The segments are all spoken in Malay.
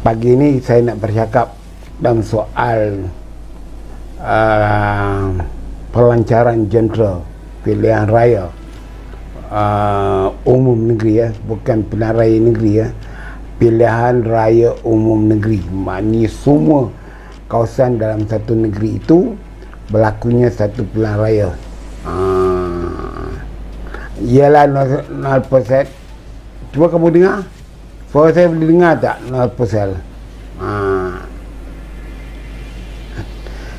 Pagi ini saya nak bercakap dalam soal pelancaran jentera pilihan raya umum negeri, bukan pilihan raya negeri, pilihan raya umum negeri. Maknanya semua kawasan dalam satu negeri itu berlakunya satu pilihan raya. Ialah 0%. Cuba kamu dengar, suara saya boleh dengar tak? 0%.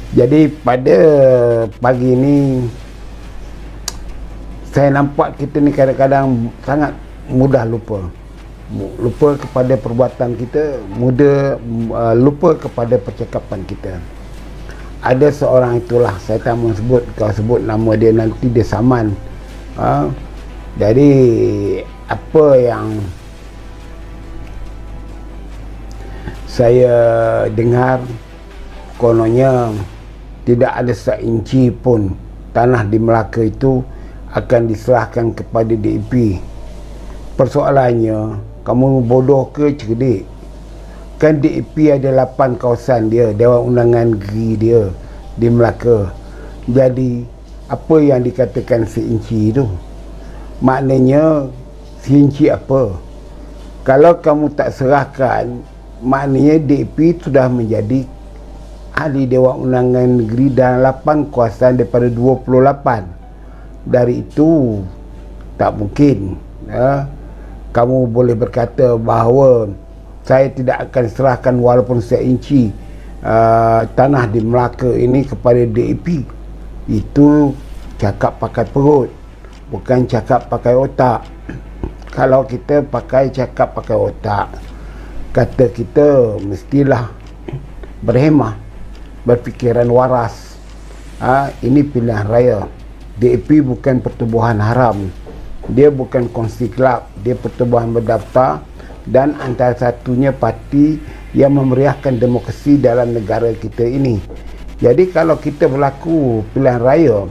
Jadi pada pagi ini saya nampak kita ni kadang-kadang sangat mudah lupa kepada perbuatan kita, lupa kepada percakapan kita. Ada seorang itulah, saya tak mahu sebut, kalau sebut nama dia nanti dia saman. Jadi apa yang saya dengar, kononnya tidak ada seinci pun tanah di Melaka itu akan diserahkan kepada DAP. Persoalannya, kamu bodoh ke cerdik? Kan DAP ada 8 kawasan dia, Dewan Undangan Negeri dia di Melaka. Jadi apa yang dikatakan seinci itu? Maknanya seinci apa? Kalau kamu tak serahkan, maknanya DAP sudah menjadi ahli Dewan Undangan Negeri dalam 8 kawasan daripada 28. Dari itu tak mungkin kamu boleh berkata bahawa saya tidak akan serahkan walaupun seinci tanah di Melaka ini kepada DAP. Itu cakap pakai perut, bukan cakap pakai otak. Kalau kita cakap pakai otak, kata kita mestilah berhemah, berfikiran waras. Ini pilihan raya. DAP bukan pertubuhan haram, dia bukan kongsi kelab, dia pertubuhan berdaftar dan antara satunya parti yang memeriahkan demokrasi dalam negara kita ini. Jadi kalau kita berlaku pilihan raya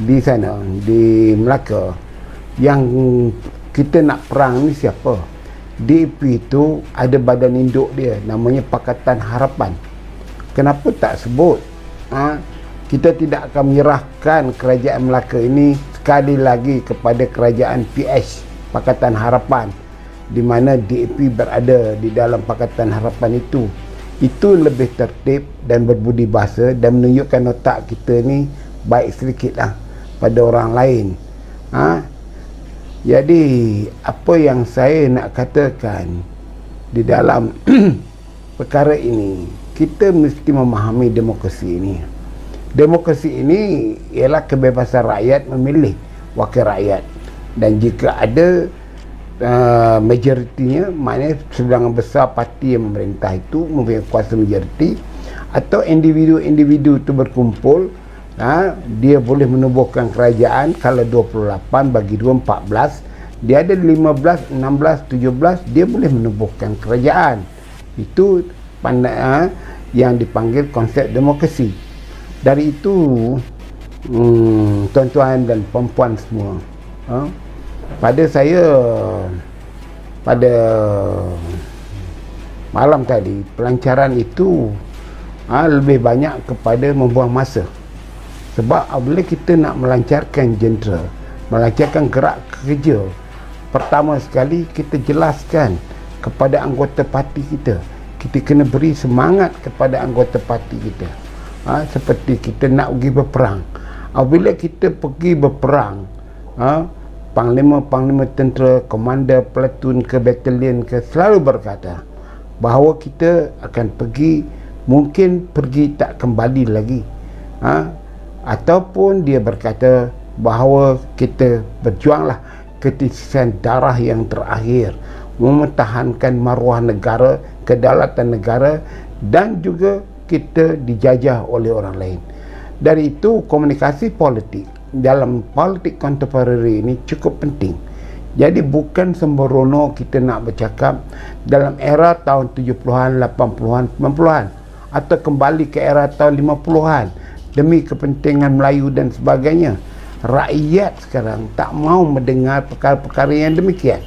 di sana, di Melaka, yang kita nak perang ni siapa? DAP itu ada badan induk dia, namanya Pakatan Harapan. Kenapa tak sebut? Kita tidak akan menyerahkan kerajaan Melaka ini sekali lagi kepada kerajaan PH, Pakatan Harapan, di mana DAP berada di dalam Pakatan Harapan itu. Itu lebih tertib dan berbudi bahasa dan menunjukkan otak kita ni baik sedikitlah pada orang lain. Jadi apa yang saya nak katakan di dalam perkara ini, kita mesti memahami demokrasi ini. Demokrasi ini ialah kebebasan rakyat memilih wakil rakyat, dan jika ada majoritinya, maknanya sebilangan besar parti yang memerintah itu mempunyai kuasa majoriti, atau individu-individu itu berkumpul, dia boleh menubuhkan kerajaan. Kalau 28 bagi 2, 14, dia ada 15, 16, 17, dia boleh menubuhkan kerajaan. Itu yang dipanggil konsep demokrasi. Dari itu, tuan-tuan dan puan-puan semua, pada malam tadi, pelancaran itu lebih banyak kepada membuang masa. Sebab apabila kita nak melancarkan jentera, melancarkan gerak kerja, pertama sekali kita jelaskan kepada anggota parti kita. Kita kena beri semangat kepada anggota parti kita. Seperti kita nak pergi berperang. Apabila kita pergi berperang, panglima tentera, komander platoon ke batalion ke selalu berkata bahawa kita akan pergi, mungkin pergi tak kembali lagi, ataupun dia berkata bahawa kita berjuanglah ketisisan darah yang terakhir, mempertahankan maruah negara, kedaulatan negara, dan juga kita dijajah oleh orang lain. Dari itu, komunikasi politik dalam politik kontemporari ini cukup penting. Jadi bukan sembrono kita nak bercakap dalam era tahun 70-an, 80-an, 90-an, atau kembali ke era tahun 50-an demi kepentingan Melayu dan sebagainya. Rakyat sekarang tak mau mendengar perkara-perkara yang demikian.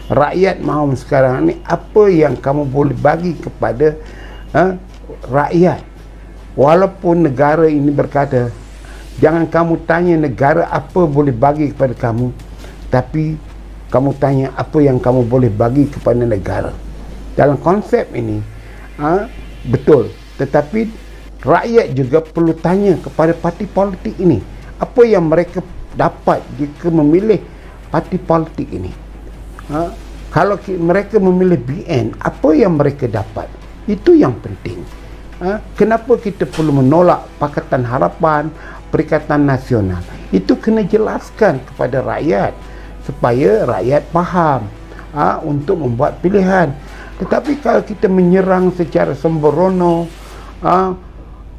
Rakyat mahu sekarang ni, apa yang kamu boleh bagi kepada rakyat? Walaupun negara ini berkata, jangan kamu tanya negara apa boleh bagi kepada kamu, tapi kamu tanya apa yang kamu boleh bagi kepada negara. Dalam konsep ini betul, tetapi rakyat juga perlu tanya kepada parti politik ini, apa yang mereka dapat jika memilih parti politik ini. Kalau mereka memilih BN, apa yang mereka dapat? Itu yang penting. Kenapa kita perlu menolak Pakatan Harapan, Perikatan Nasional? Itu kena jelaskan kepada rakyat supaya rakyat faham untuk membuat pilihan. Tetapi kalau kita menyerang secara sembrono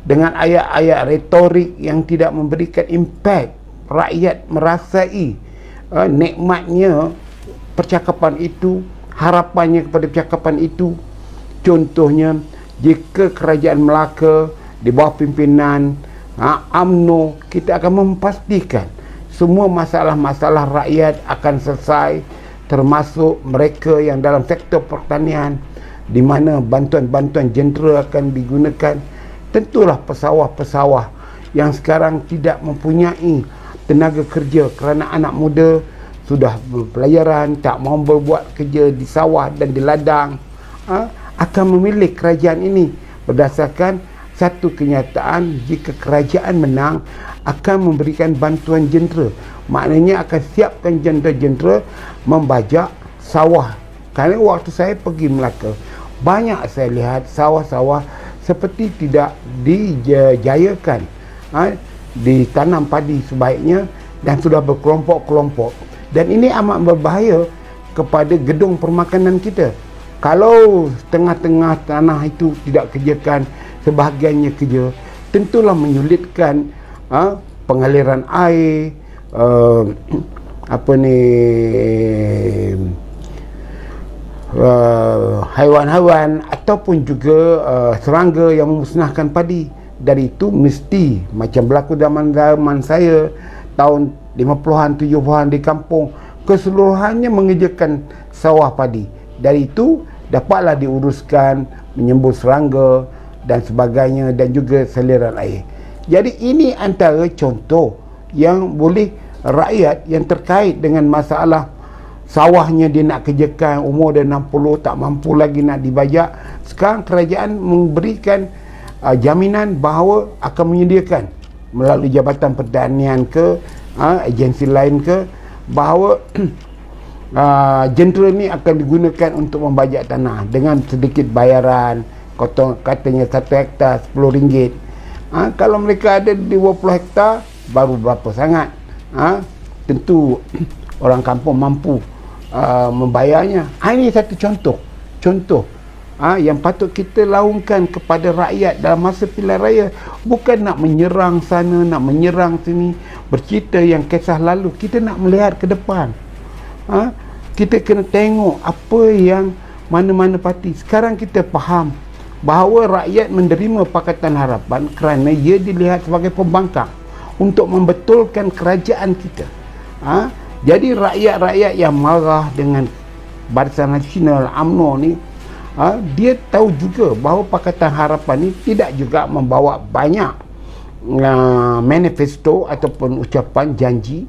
dengan ayat-ayat retorik yang tidak memberikan impak, rakyat merasai nikmatnya percakapan itu, harapannya kepada percakapan itu. Contohnya, jika kerajaan Melaka di bawah pimpinan UMNO, kita akan memastikan semua masalah-masalah rakyat akan selesai, termasuk mereka yang dalam sektor pertanian, di mana bantuan-bantuan jentera akan digunakan. Tentulah pesawah-pesawah yang sekarang tidak mempunyai tenaga kerja kerana anak muda sudah berpelajaran, tak mahu berbuat kerja di sawah dan di ladang, akan memilih kerajaan ini berdasarkan satu kenyataan, jika kerajaan menang akan memberikan bantuan jentera. Maknanya akan siapkan jentera-jentera membajak sawah. Kerana waktu saya pergi Melaka, banyak saya lihat sawah-sawah seperti tidak dijayakan, ditanam padi sebaiknya dan sudah berkelompok-kelompok. Dan ini amat berbahaya kepada gedung permakanan kita. Kalau tengah-tengah tanah itu tidak kerjakan, sebahagiannya kerja, tentulah menyulitkan pengaliran air, haiwan-haiwan ataupun juga serangga yang memusnahkan padi. Dari itu mesti macam berlaku zaman saya tahun 50-an 70-an di kampung, keseluruhannya mengerjakan sawah padi. Dari itu dapatlah diuruskan menyembur serangga dan sebagainya, dan juga saliran air. Jadi ini antara contoh yang boleh rakyat yang terkait dengan masalah sawahnya dia nak kerjakan, umur dia 60, tak mampu lagi nak dibajak. Sekarang kerajaan memberikan jaminan bahawa akan menyediakan melalui Jabatan Pertanian ke agensi lain ke, bahawa jentera ni akan digunakan untuk membajak tanah dengan sedikit bayaran, katanya 1 hektar RM10. Kalau mereka ada 20 hektar, baru berapa sangat. Tentu orang kampung mampu membayarnya. Ini satu contoh yang patut kita laungkan kepada rakyat dalam masa pilihan raya. Bukan nak menyerang sana, nak menyerang sini, bercerita yang kisah lalu. Kita nak melihat ke depan. Kita kena tengok apa yang mana-mana parti. Sekarang kita faham bahawa rakyat menerima Pakatan Harapan kerana ia dilihat sebagai pembangkang untuk membetulkan kerajaan kita. Jadi rakyat-rakyat yang marah dengan Barisan Nasional UMNO ni, dia tahu juga bahawa Pakatan Harapan ni tidak juga membawa banyak manifesto ataupun ucapan janji,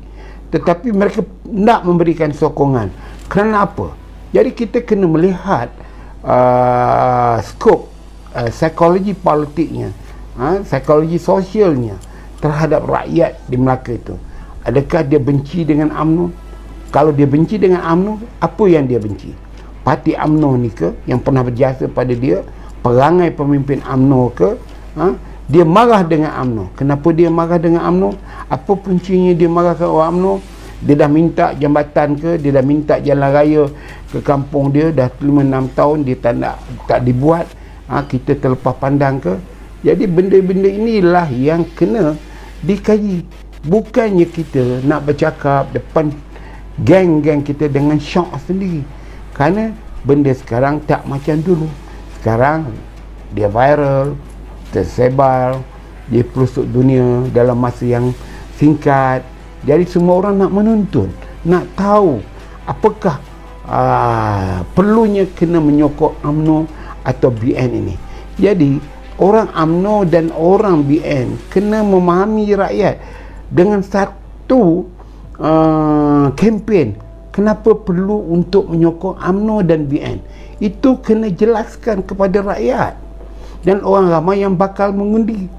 tetapi mereka nak memberikan sokongan. Kerana apa? Jadi kita kena melihat skop psikologi politiknya, psikologi sosialnya terhadap rakyat di Melaka itu. Adakah dia benci dengan UMNO? Kalau dia benci dengan UMNO, apa yang dia benci? Parti UMNO ni ke yang pernah berjasa pada dia? Perangai pemimpin UMNO ke? Dia marah dengan UMNO. Kenapa dia marah dengan UMNO? Apa puncinya dia marah ke orang UMNO? Dia dah minta jambatan ke? Dia dah minta jalan raya ke kampung dia, dah 5-6 tahun dia tak dibuat. Kita terlepas pandang ke? Jadi benda-benda inilah yang kena dikaji. Bukannya kita nak bercakap depan geng-geng kita dengan syok sendiri. Kerana benda sekarang tak macam dulu. Sekarang dia viral, tersebar, dia pelosok dunia dalam masa yang singkat. Jadi semua orang nak menonton, nak tahu apakah perlunya kena menyokong UMNO atau BN ini. Jadi orang UMNO dan orang BN kena memahami rakyat dengan satu kempen kenapa perlu untuk menyokong UMNO dan BN. Itu kena jelaskan kepada rakyat dan orang ramai yang bakal mengundi.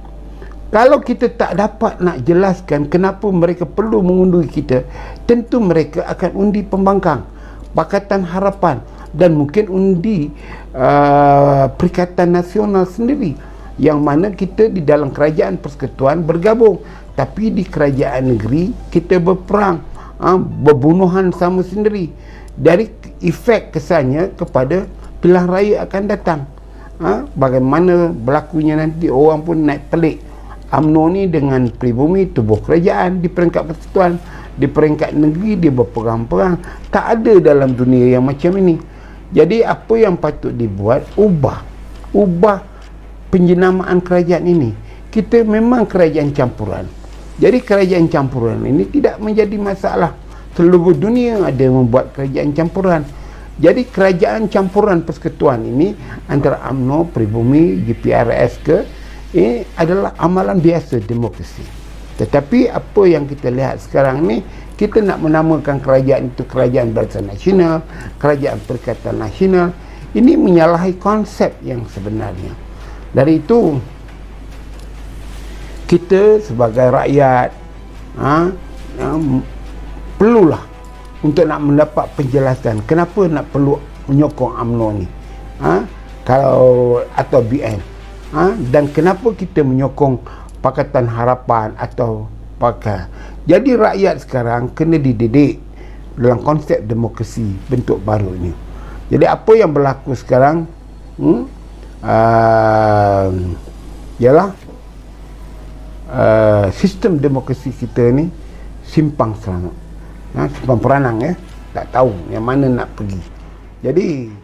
Kalau kita tak dapat nak jelaskan kenapa mereka perlu mengundi kita, tentu mereka akan undi pembangkang, Pakatan Harapan, dan mungkin undi Perikatan Nasional sendiri, yang mana kita di dalam kerajaan persekutuan bergabung, tapi di kerajaan negeri kita berperang, berbunuhan sama sendiri. Dari efek kesannya kepada pilihan raya akan datang, bagaimana berlakunya nanti, orang pun naik pelik. UMNO ni dengan pribumi tubuh kerajaan di peringkat persekutuan, di peringkat negeri dia berperang-perang. Tak ada dalam dunia yang macam ini. Jadi apa yang patut dibuat, ubah penjenamaan kerajaan ini. Kita memang kerajaan campuran. Jadi kerajaan campuran ini tidak menjadi masalah. Seluruh dunia ada membuat kerajaan campuran. Jadi kerajaan campuran persekutuan ini antara UMNO, pribumi, GPRS ini adalah amalan biasa demokrasi. Tetapi apa yang kita lihat sekarang ni, kita nak menamakan kerajaan itu kerajaan barisan nasional, kerajaan perikatan nasional. Ini menyalahi konsep yang sebenarnya. Dari itu, kita sebagai rakyat perlulah untuk nak mendapat penjelasan kenapa nak perlu menyokong UMNO ni, kalau atau BN. Dan kenapa kita menyokong Pakatan Harapan atau PAKA. Jadi rakyat sekarang kena dididik dalam konsep demokrasi bentuk baru ini. Jadi apa yang berlaku sekarang ialah sistem demokrasi kita ni simpang peranang, tak tahu yang mana nak pergi. Jadi